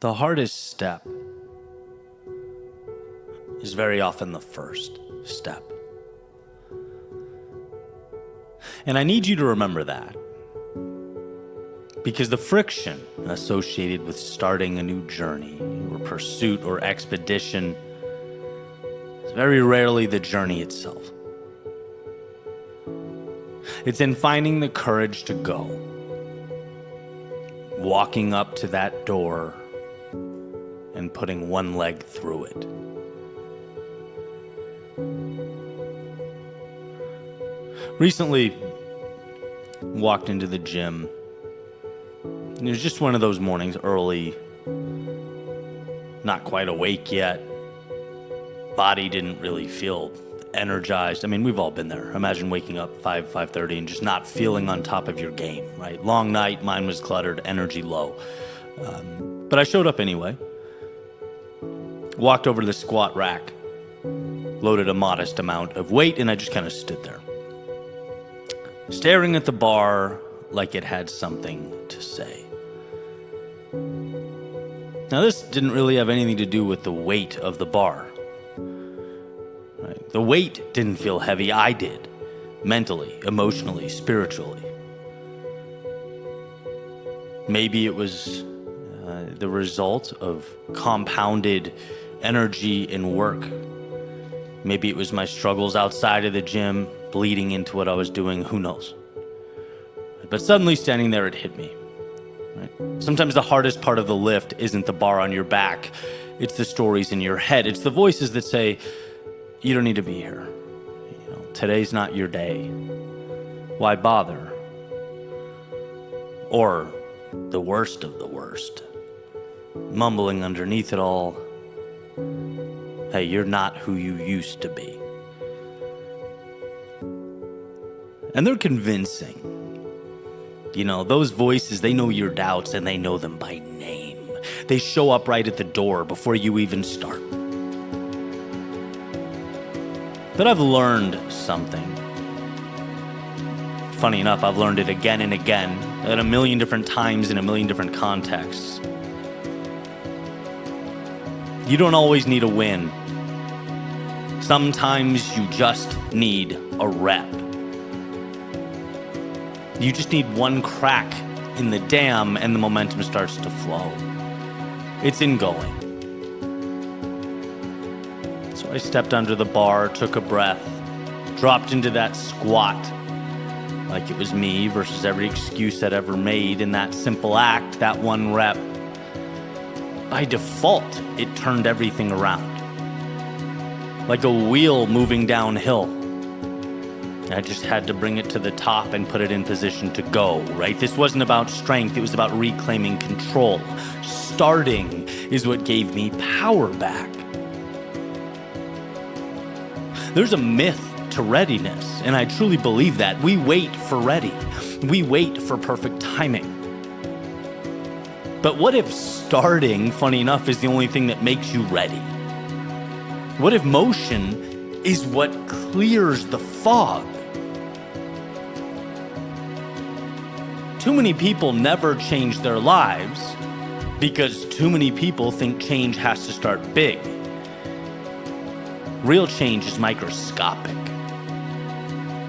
The hardest step is very often the first step. And I need you to remember that, because the friction associated with starting a new journey or pursuit or expedition is very rarely the journey itself. It's in finding the courage to go, walking up to that door and putting one leg through it. Recently, walked into the gym. It was just one of those mornings, early, not quite awake yet. Body didn't really feel energized. I mean, we've all been there. Imagine waking up 5:30 and just not feeling on top of your game, right? Long night, mind was cluttered, energy low. But I showed up anyway. Walked over to the squat rack, loaded a modest amount of weight, and I just kind of stood there, staring at the bar like it had something to say. Now, this didn't really have anything to do with the weight of the bar. Right? The weight didn't feel heavy. I did, mentally, emotionally, spiritually. Maybe it was the result of compounded energy and work. Maybe it was my struggles outside of the gym bleeding into what I was doing. Who knows? But suddenly standing there, it hit me. Right? Sometimes the hardest part of the lift isn't the bar on your back. It's the stories in your head. It's the voices that say, you don't need to be here. Today's not your day. Why bother? Or the worst of the worst, mumbling underneath it all, hey, you're not who you used to be. And they're convincing. Those voices, they know your doubts and they know them by name. They show up right at the door before you even start. But I've learned something. Funny enough, I've learned it again and again at a million different times in a million different contexts. You don't always need a win. Sometimes you just need a rep. You just need one crack in the dam and the momentum starts to flow. It's in going. So I stepped under the bar, took a breath, dropped into that squat like it was me versus every excuse I'd ever made in that simple act, that one rep. By default, it turned everything around. Like a wheel moving downhill. I just had to bring it to the top and put it in position to go, right? This wasn't about strength, it was about reclaiming control. Starting is what gave me power back. There's a myth to readiness, and I truly believe that. We wait for ready. We wait for perfect timing. But what if starting, funny enough, is the only thing that makes you ready? What if motion is what clears the fog? Too many people never change their lives because too many people think change has to start big. Real change is microscopic.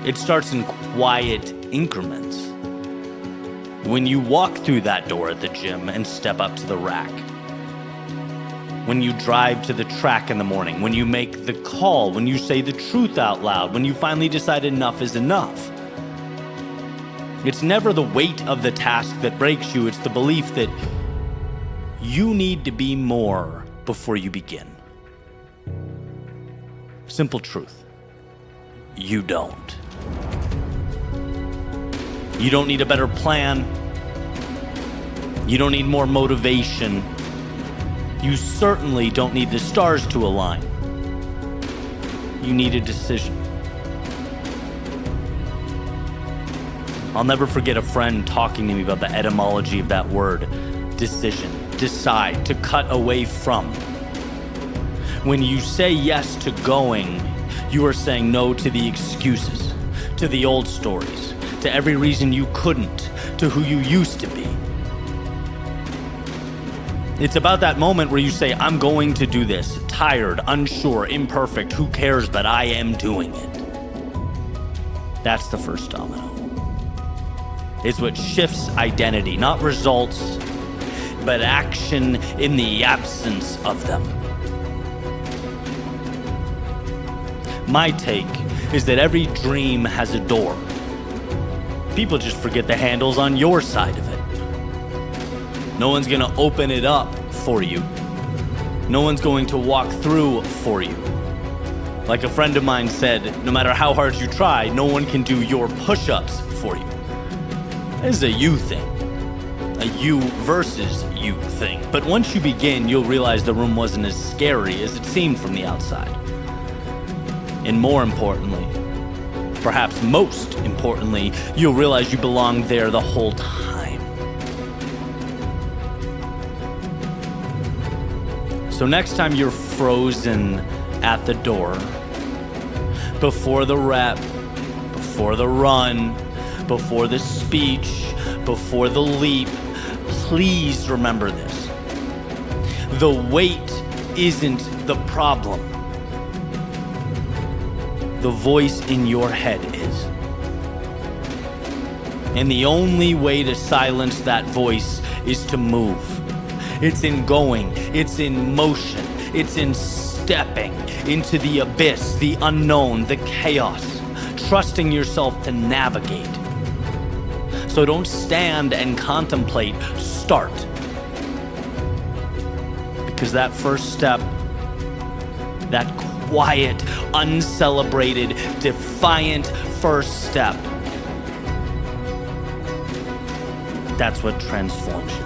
It starts in quiet increments. When you walk through that door at the gym and step up to the rack. When you drive to the track in the morning. When you make the call. When you say the truth out loud. When you finally decide enough is enough. It's never the weight of the task that breaks you. It's the belief that you need to be more before you begin. Simple truth. You don't. You don't need a better plan. You don't need more motivation. You certainly don't need the stars to align. You need a decision. I'll never forget a friend talking to me about the etymology of that word, decision, decide, to cut away from. When you say yes to going, you are saying no to the excuses, to the old stories, to every reason you couldn't, to who you used to be. It's about that moment where you say, I'm going to do this. Tired, unsure, imperfect, who cares, but I am doing it. That's the first domino. It's what shifts identity, not results, but action in the absence of them. My take is that every dream has a door. People just forget the handles on your side of it. No one's gonna open it up for you. No one's going to walk through for you. Like a friend of mine said, no matter how hard you try, no one can do your push-ups for you. This is a you thing. A you versus you thing. But once you begin, you'll realize the room wasn't as scary as it seemed from the outside. And more importantly, perhaps most importantly, you'll realize you belong there the whole time. So next time you're frozen at the door, before the rep, before the run, before the speech, before the leap, please remember this. The weight isn't the problem. The voice in your head is. And the only way to silence that voice is to move. It's in going, it's in motion, it's in stepping into the abyss, the unknown, the chaos, trusting yourself to navigate. So don't stand and contemplate, start. Because that first step, that quiet, uncelebrated, defiant first step, that's what transforms you.